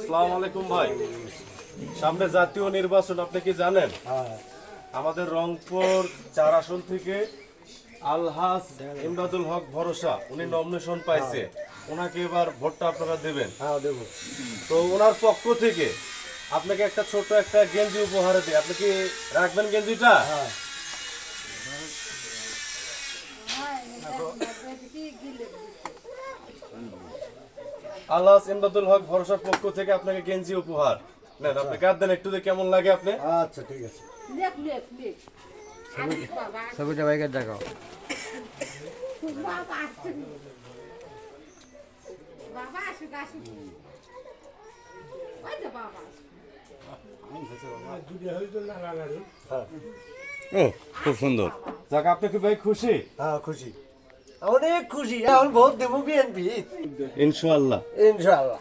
আসসালামু আলাইকুম ভাই। সামনে জাতীয় নির্বাচন, আপনি কি জানেন? আমাদের রংপুর 4 আসন থেকে আলহাজ ইমদাদুল হক ভরসা উনি নমিনেশন পাইছে। ওনাকে এবার ভোটটা আপনারা দেবেন। তো ওনার পক্ষ থেকে আপনাকে একটা ছোট একটা গেঞ্জি উপহার দিই, আপনি কি রাখবেন গেঞ্জিটা? আলহাজ ইমদাদুল হক ভরসার পক্ষ থেকে আপনাকে গেঞ্জি উপহার। নেন, আপনি কাঁদ দেন একটু, কেমন লাগে আপনি? আচ্ছা ঠিক আছে। ছবিটা বাইকের দেখাও। ও খুব সুন্দর। যাক, আপনি কি ভাই খুশি? হ্যাঁ খুশি, অনেক খুশি। এখন ভোট দেবো বিএনপি ইনশাআল্লাহ। ইনশাআল্লাহ।